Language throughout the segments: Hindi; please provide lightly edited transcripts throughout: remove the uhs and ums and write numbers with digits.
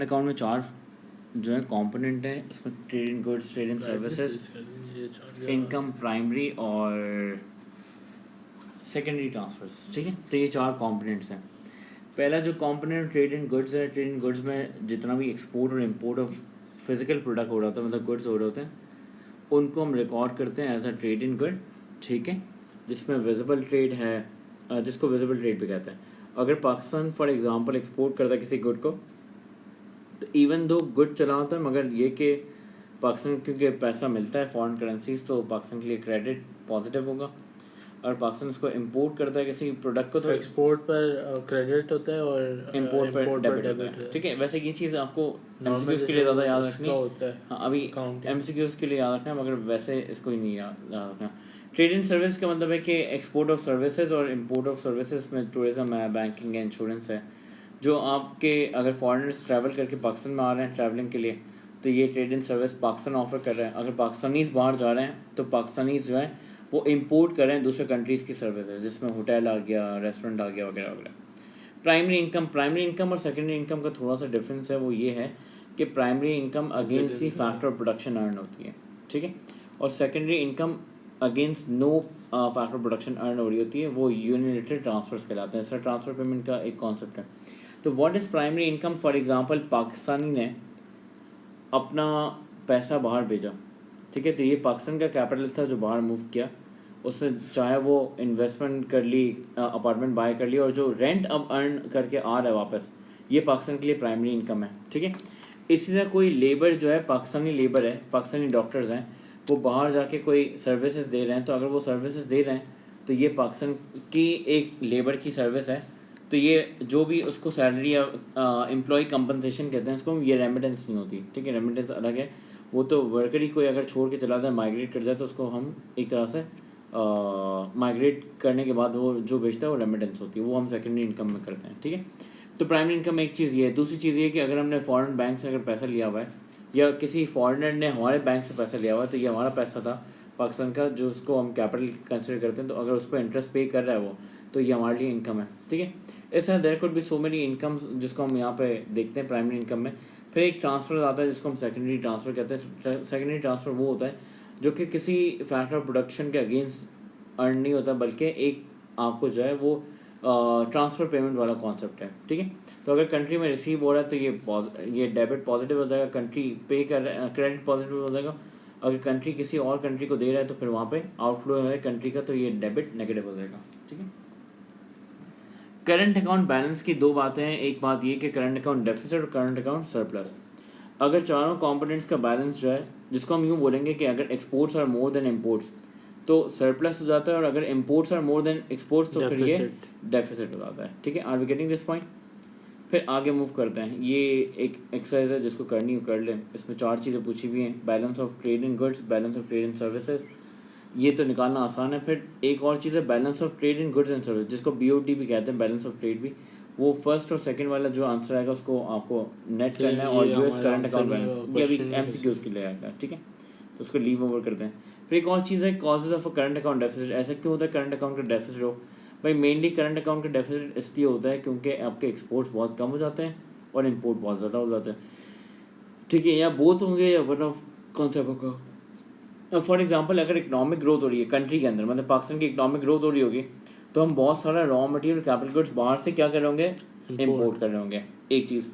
अकाउंट में चार जो है कंपोनेंट है, उसमें trade in goods, trade in services, income, primary और सेकेंडरी ट्रांसफर्स। ठीक है, तो ये चार कंपोनेंट्स हैं। पहला जो कंपोनेंट ट्रेड इन गुड्स है, ट्रेड इन गुड्स में जितना भी एक्सपोर्ट और इम्पोर्ट ऑफ फिजिकल प्रोडक्ट हो रहा होता है, मतलब गुड्स हो रहे होते हैं, उनको हम रिकॉर्ड करते हैं as a trade in good. ठीक है, जिसमें विजिबल ट्रेड है, जिसको विजिबल ट्रेड भी कहते हैं। अगर पाकिस्तान फॉर एग्जांपल एक्सपोर्ट करता है किसी गुड को, तो इवन दो गुड चला होता है, मगर ये कि पाकिस्तान क्योंकि पैसा मिलता है फॉरेन करेंसीज, तो पाकिस्तान के लिए क्रेडिट पॉजिटिव होगा। और पाकिस्तान इसको इंपोर्ट करता है किसी प्रोडक्ट को, तो एक्सपोर्ट पर क्रेडिट होता है और इंपोर्ट पर डेबिट होता है। ठीक है, वैसे ये चीज़ आपको एमसीक्यूज़ के लिए ज़्यादा याद रखनी है। हाँ, अभी एमसीक्यूज़ के लिए याद रखना है, मगर वैसे इसको ही नहीं याद रखना। ट्रेड इन सर्विस का मतलब है कि एक्सपोर्ट ऑफ सर्विसेज और इंपोर्ट ऑफ सर्विसेज में टूरिज्म है, बैंकिंग है, इंश्योरेंस है। जो आपके अगर फॉरेनर्स ट्रैवल करके पाकिस्तान में आ रहे हैं ट्रैवलिंग के लिए, तो ये trade in service Pakistan offer कर रहा है। अगर पाकिस्तानीज़ बाहर जा रहे हैं, तो पाकिस्तानीज़ जो है वो इंपोर्ट कर रहे हैं दूसरे कंट्रीज़ की सर्विसेज, जिसमें होटल आ गया, रेस्टोरेंट आ गया, वगैरह वगैरह। प्राइमरी इनकम और सेकेंडरी इनकम का थोड़ा सा डिफरेंस है, वो ये है कि primary income against the factor of production earn होती है। ठीक है, और secondary income against no factor production earn हो रही होती है, वो यूनिलेटरल ट्रांसफर्स कहलाते हैं। इसका ट्रांसफर पेमेंट का एक कॉन्सेप्ट है। तो what is primary income? For example Pakistani ने अपना पैसा बाहर भेजा, ठीक है, तो ये पाकिस्तान का कैपिटल था जो बाहर मूव किया, उसने चाहे वो इन्वेस्टमेंट कर ली, अपार्टमेंट बाय कर ली, और जो रेंट अब अर्न करके आ रहा है वापस, ये पाकिस्तान के लिए प्राइमरी इनकम है। ठीक है, इसी तरह कोई लेबर जो है, पाकिस्तानी लेबर है, पाकिस्तानी डॉक्टर्स हैं, वो बाहर जाके कोई सर्विसेज दे रहे हैं, तो अगर वो सर्विसेज दे रहे हैं तो ये पाकिस्तान की एक लेबर की सर्विस है। तो ये जो भी उसको सैलरी या एम्प्लॉय कंपनसेशन कहते हैं इसको, ये रेमिटेंस नहीं होती। ठीक है, रेमिटेंस अलग है, वो तो वर्कर ही कोई अगर छोड़ के चला जाए, माइग्रेट कर जाए, तो उसको हम एक तरह से माइग्रेट करने के बाद वो जो बेचता है वो रेमिटेंस होती है, वो हम सेकेंडरी इनकम में करते हैं। ठीक है, तो प्राइमरी इनकम एक चीज़ ये है। दूसरी चीज़ ये है कि अगर हमने फॉरेन बैंक से अगर पैसा लिया हुआ है, या किसी फॉरेनर ने हमारे बैंक से पैसा लिया हुआ है, तो ये हमारा पैसा था पाकिस्तान का, जो उसको हम कैपिटल कंसिडर करते हैं, तो अगर उस पर इंटरेस्ट पे कर रहा है वो, तो ये हमारे लिए इनकम है। ठीक है, इस तरह there could be so many incomes जिसको हम यहाँ पे देखते हैं प्राइमरी इनकम में। फिर एक ट्रांसफ़र आता है जिसको हम सेकेंडरी ट्रांसफ़र कहते हैं। सेकेंडरी ट्रांसफ़र वो होता है जो कि किसी फैक्टर ऑफ प्रोडक्शन के अगेंस्ट अर्न नहीं होता, बल्कि एक आपको जो है वो ट्रांसफ़र पेमेंट वाला कॉन्सेप्ट है। ठीक है, तो अगर कंट्री में रिसीव हो रहा है तो ये डेबिट पॉजिटिव हो जाएगा, कंट्री पे कर रहा है क्रेडिट पॉजिटिव हो जाएगा। अगर कंट्री किसी और कंट्री को दे रहा है तो फिर वहाँ पे आउटफ्लो है कंट्री का, तो ये डेबिट नेगेटिव हो जाएगा। ठीक है, करंट अकाउंट बैलेंस की दो बातें हैं। एक बात ये कि करंट अकाउंट डेफिसिट और करंट अकाउंट सरप्लस। अगर चारों कंपोनेंट्स का बैलेंस जो है, जिसको हम यूँ बोलेंगे कि अगर exports are more than imports तो सरप्लस हो जाता है, और अगर imports are more than exports तो फिर ये डेफिसिट हो जाता है। ठीक है, are we getting this point? फिर आगे मूव करते हैं। ये एक एक्सरसाइज है जिसको करनी हो कर लें। इसमें चार चीज़ें पूछी हुई हैं, balance of trade in goods, balance of trade in services, ये तो निकालना आसान है। फिर एक और चीज़ है balance of trade in goods and service, जिसको BOT भी कहते हैं, बैलेंस ऑफ ट्रेड भी। वो फर्स्ट और सेकंड वाला जो आंसर आएगा उसको आपको नेट करना है, और US करंट अकाउंट बैलेंस, ये अभी MCQs के लिए आएगा। ठीक है, तो उसको लीव ओवर करते हैं। फिर एक और चीज़ है causes of a current account deficit. ऐसा क्यों होता है करंट अकाउंट का डेफिसिट हो? भाई मेनली करंट अकाउंट का डेफिसिट इसलिए होता है क्योंकि आपके एक्सपोर्ट्स बहुत कम हो जाते हैं और इम्पोर्ट बहुत ज़्यादा हो जाते हैं। ठीक है, या बोथ होंगे या वन ऑफ कॉन्सेप्ट होगा। फॉर एग्जांपल अगर इकोनॉमिक ग्रोथ हो रही है कंट्री के अंदर, मतलब पाकिस्तान की इकोनॉमिक ग्रोथ हो रही होगी, तो हम बहुत सारा रॉ मटेरियल कैपिटल गुड्स बाहर से क्या कर रहे होंगे, इम्पोर्ट कर रहे होंगे, एक चीज़।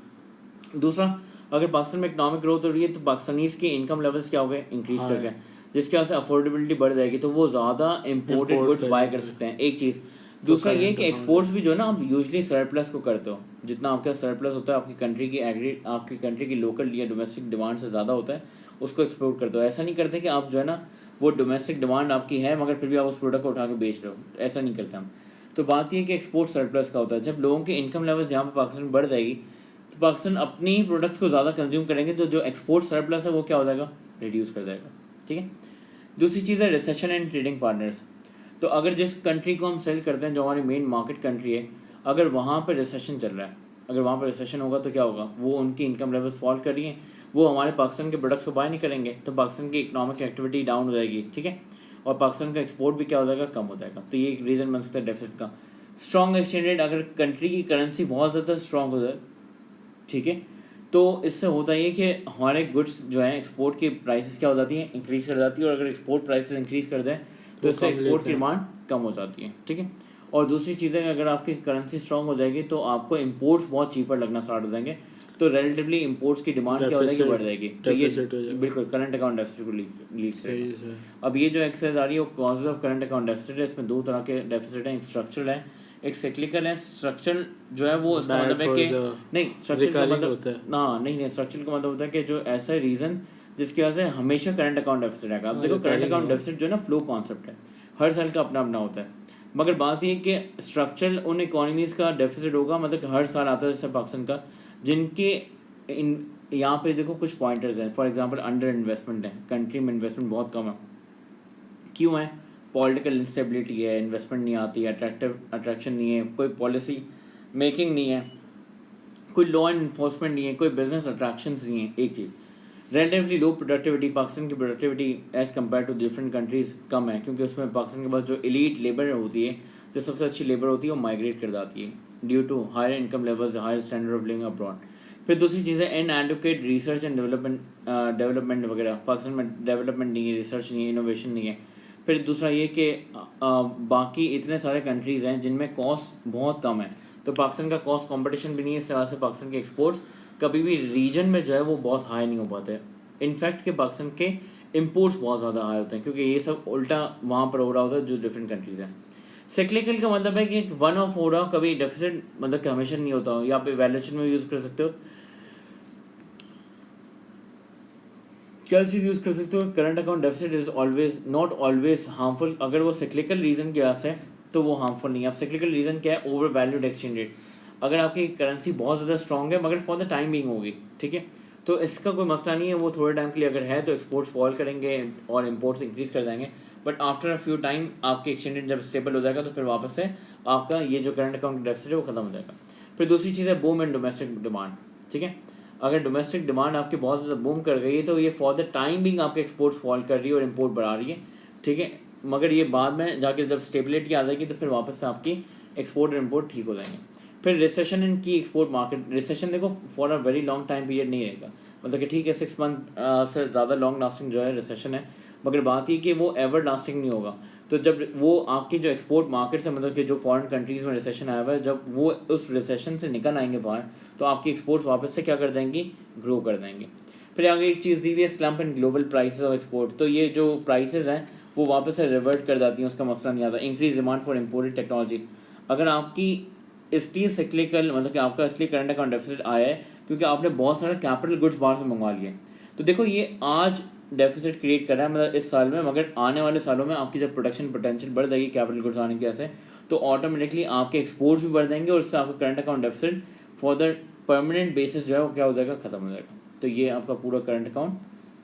दूसरा, अगर पाकिस्तान में इकोनॉमिक ग्रोथ हो रही है तो पाकिस्तानीज़ के इनकम लेवल्स क्या हो गए, इंक्रीज कर गए, जिसकी वजह से अफोर्डेबिलिटी बढ़ जाएगी, तो वो ज़्यादा इम्पोर्टेड गुड्स बाय कर सकते हैं, एक चीज़। दूसरा ये कि एक्सपोर्ट्स भी जो है ना, आप यूजुअली सरप्लस को करते हो, जितना आपका सरप्लस होता है आपकी कंट्री की आपकी कंट्री की लोकल या डोमेस्टिक डिमांड से ज़्यादा होता है, उसको एक्सपोर्ट करते हो। ऐसा नहीं करते कि आप जो है ना, वो डोमेस्टिक डिमांड आपकी है मगर फिर भी आप उस प्रोडक्ट को उठा के बेच रहे हो, ऐसा नहीं करते हम। तो बात ये कि एक्सपोर्ट सरप्लस का होता है, जब लोगों के इनकम लेवल्स यहाँ पर पाकिस्तान में बढ़ जाएगी तो पाकिस्तान अपनी ही प्रोडक्ट को ज़्यादा कंज्यूम करेंगे, तो जो एक्सपोर्ट सरप्लस है वो क्या हो जाएगा, रिड्यूस कर जाएगा। ठीक है, दूसरी चीज़ है रिसेशन एंड ट्रेडिंग पार्टनर्स। तो अगर जिस कंट्री को हम सेल करते हैं, जो हमारी मेन मार्केट कंट्री है, अगर वहाँ पर रिसेशन चल रहा है, अगर वहाँ पर रिसेशन होगा तो क्या होगा, वो उनकी इनकम लेवल्स फॉल कर रही हैं, वो हमारे पाकिस्तान के प्रोडक्ट्स को बाय नहीं करेंगे, तो पाकिस्तान की इकोनॉमिक एक्टिविटी डाउन हो जाएगी। ठीक है, और पाकिस्तान का एक्सपोर्ट भी क्या हो जाएगा, कम हो जाएगा। तो ये एक रीज़न बन सकता है डेफिसिट का। स्ट्रॉन्ग एक्सचेंज रेट, अगर कंट्री की करेंसी बहुत ज़्यादा स्ट्रॉन्ग हो जाए, ठीक है, तो इससे होता ये कि हमारे गुड्स जो है एक्सपोर्ट की प्राइसेस क्या हो जाती हैं, इंक्रीज़ कर जाती है, और अगर एक्सपोर्ट प्राइसेस इंक्रीज़ कर दें तो इससे एक्सपोर्ट की डिमांड कम हो जाती है, ठीक है। और दूसरी चीज़ें, अगर आपकी करेंसी स्ट्रॉन्ग हो जाएगी तो आपको इम्पोर्ट्स बहुत चीपर लगना स्टार्ट हो जाएंगे, तो रिलेटिवली इंपोर्ट्स की डिमांड क्या हो जाएगी, बढ़ जाएगी। तो ये बिल्कुल करंट अकाउंट डेफिसिट को लीड करेगा। अब ये जो एक्सेस आ रही है वो causes of current account deficit है। इसमें दो तरह के डेफिसिट हैं, एक स्ट्रक्चरल है, एक साइक्लिकल है। स्ट्रक्चरल जो है वो इसका मतलब है कि नहीं, स्ट्रक्चरल का मतलब नहीं, स्ट्रक्चरल का मतलब होता है कि जो ऐसा रीज़न जिसकी वजह से हमेशा करंट अकाउंट डेफिसिट आएगा। अब देखो करंट अकाउंट डेफिसिट जो है ना फ्लो कॉन्सेप्ट है, हर साल का अपना अपना होता है, मगर बात ये कि स्ट्रक्चरल उन इकोनॉमीज़ का डेफिसिट होगा, मतलब हर साल आता है, जैसे पाकिस्तान का, जिनके यहाँ पे देखो कुछ पॉइंटर्स हैं। फॉर एग्जांपल अंडर इन्वेस्टमेंट है, कंट्री में इन्वेस्टमेंट बहुत कम है। क्यों है? पॉलिटिकल इंस्टेबिलिटी है, इन्वेस्टमेंट नहीं आती है, अट्रैक्शन नहीं है, कोई पॉलिसी मेकिंग नहीं है, कोई लॉ एंड इन्फोर्समेंट नहीं है, कोई बिजनेस अट्रैक्शंस नहीं है। एक चीज़, रिलेटिवली लो प्रोडक्टिविटी, पाकिस्तान की productivity as compare to different countries कम है, क्योंकि उसमें पाकिस्तान के पास जो एलीट लेबर होती है, जो सबसे अच्छी लेबर होती है, वो माइग्रेट कर जाती है due to higher income levels, higher standard of living abroad. फिर दूसरी चीज़ है इनएडुकेट रिसर्च एंड डेवलपमेंट वगैरह, पाकिस्तान में डेवलपमेंट नहीं है, रिसर्च नहीं है, इनोवेशन नहीं है। फिर दूसरा ये कि बाकी इतने सारे कंट्रीज़ हैं जिनमें कॉस्ट बहुत कम है, तो पाकिस्तान का कॉस्ट कंपटीशन भी नहीं है, इस तरह से पाकिस्तान के एक्सपोर्ट्स कभी भी रीजन में जो है वो बहुत हाई नहीं हो पाते। इनफैक्ट के पाकिस्तान के इंपोर्ट्स बहुत ज़्यादा हाई होते हैं, क्योंकि ये सब उल्टा वहाँ पर हो रहा होता है जो डिफरेंट कंट्रीज़ हैं। साइक्लिकल का मतलब है कि वन ऑफ हो रहा, कभी डेफिसिट मतलब कि हमेशा नहीं होता हो, या पे वैल्यूएशन में यूज़ कर सकते हो। क्या चीज़ यूज़ कर सकते हो? Current account deficit is always not always harmful. अगर वो साइक्लिकल रीज़न की वजह से तो वो हार्मफुल नहीं है। अब साइक्लिकल रीज़न क्या है? Over valued exchange rate. अगर आपकी करेंसी बहुत ज़्यादा स्ट्रॉन्ग है मगर फॉर द टाइम बिंग होगी, ठीक है, तो इसका कोई मसला नहीं है, वो थोड़े टाइम के लिए अगर है तो एक्सपोर्ट्स फॉल करेंगे और इम्पोर्ट्स इंक्रीज़ कर जाएंगे, but after a few time आपके एक्सचेंज रेट जब स्टेबल हो जाएगा तो फिर वापस से आपका ये जो करंट अकाउंट डेफिसिट है वो खत्म हो जाएगा। फिर दूसरी चीज़ है बूम एंड डोमेस्टिक डिमांड, ठीक है। अगर डोमेस्टिक डिमांड आपकी बहुत ज़्यादा बूम कर गई है तो ये फॉर द टाइम बिंग आपके एक्सपोर्ट्स फॉल कर रही है और इम्पोर्ट बढ़ा रही है, ठीक है, मगर ये बाद में जाके जब स्टेबिलिटी आ जाएगी तो फिर वापस से आपकी एक्सपोर्ट और इम्पोर्ट ठीक हो जाएंगे। फिर रिसेशन इन की एक्सपोर्ट मार्केट, रिसेशन देखो for a very long time period नहीं रहेगा, मतलब कि ठीक है 6 मंथ से ज़्यादा लॉन्ग लास्टिंग जो है रिसेशन है, मगर बात ये कि वो एवर लास्टिंग नहीं होगा। तो जब वो आपकी जो एक्सपोर्ट मार्केट से, मतलब कि जो फॉरेन कंट्रीज़ में रिसेशन आया हुआ है, जब वो उस रिसेशन से निकल आएंगे बाहर तो आपकी एक्सपोर्ट्स वापस से क्या कर देंगी? ग्रो कर देंगे। फिर आगे एक चीज़ दी हुई है slump in global prices of export, तो ये जो प्राइसेस हैं वो वापस से रिवर्ट कर जाती हैं, उसका मसला नहीं आता। Increase demand for imported technology, अगर आपकी इसलिए साइक्लिकल, मतलब कि आपका इसलिए करंट अकाउंट डेफिसिट आया है क्योंकि आपने बहुत सारे कैपिटल गुड्स बाहर से मंगवा लिए। तो देखो ये आज डेफिसिट क्रिएट कर रहा है, मतलब इस साल में, मगर आने वाले सालों में आपकी जब प्रोडक्शन पोटेंशियल बढ़ जाएगी कैपिटल गुड्स आने की वजह से, तो ऑटोमेटिकली आपके एक्सपोर्ट्स भी बढ़ जाएंगे और उससे आपका current account deficit for the permanent basis जो है वो क्या हो जाएगा? ख़त्म हो जाएगा। तो ये आपका पूरा करंट अकाउंट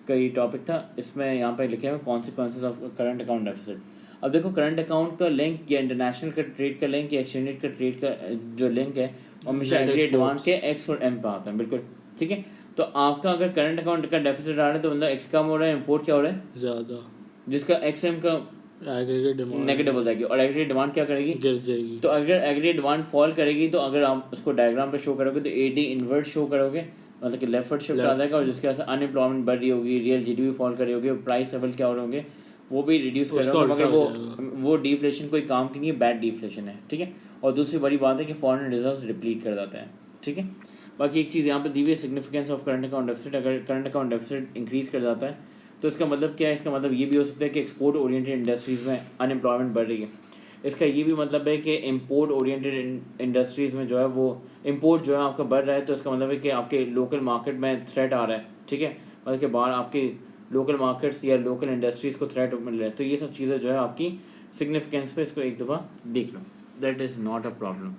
का ये टॉपिक था। इसमें यहाँ पर लिखे हुए consequences of current account deficit. अब देखो करंट अकाउंट का लिंक या इंटरनेशनल का ट्रेड का लिंक या एक्सचेंज रेट का ट्रेड का जो लिंक है हमेशा एग्रीगेट डिमांड के एक्स और एम पे आता है, बिल्कुल ठीक है। तो आपका अगर करंट अकाउंट का डेफिसिट आ रहा है तो मतलब एक्स कम हो रहा है, इम्पोर्ट क्या हो रहा है? ज़्यादा, जिसका एक्स एम का एग्रीगेट डिमांड नेगेटिव हो जाएगी और एग्रीगेट डिमांड क्या करेगी? गिर जाएगी। तो अगर एग्रीगेट डिमांड फॉल करेगी तो अगर आप उसको डायग्राम पे शो करोगे तो एडी इन्वर्ट शो करोगे, मतलब कि लेफ्ट शिफ्ट आ जाएगा, और जिसकी वजह से अनएम्प्लॉयमेंट बढ़ रही होगी, रियल जीडीपी फॉल कर रही होगी, प्राइस लेवल क्या हो रहे होंगे वो भी रिड्यूस कर रहा होगा, मगर वो डिफ्लेशन कोई काम की नहीं है, बैड डिफ्लेशन है, ठीक है। और दूसरी बड़ी बात है कि फॉरेन रिजर्व्स डिप्लीट कर जाते हैं, ठीक है। बाकी एक चीज़ यहाँ पे दी हुई है significance of current account deficit. अगर करंट अकाउंट डेफिसिट इंक्रीज़ कर जाता है तो इसका मतलब क्या है? इसका मतलब ये भी हो सकता है कि एक्सपोर्ट ओरिएंटेड इंडस्ट्रीज़ में अनएम्प्लॉयमेंट बढ़ रही है। इसका ये भी मतलब है कि इम्पोर्ट ओरिएंटेड इंडस्ट्रीज़ में जो है वो इम्पोर्ट जो है आपका बढ़ रहा है, तो इसका मतलब है कि आपके लोकल मार्केट में थ्रेट आ रहा है, ठीक है, मतलब कि बाहर आपके लोकल मार्केट्स या लोकल इंडस्ट्रीज़ को थ्रेट मिल रहा है। तो ये सब चीज़ें जो है आपकी सिग्निफिकेंस पे इसको एक दफ़ा देख लो, that is not a problem.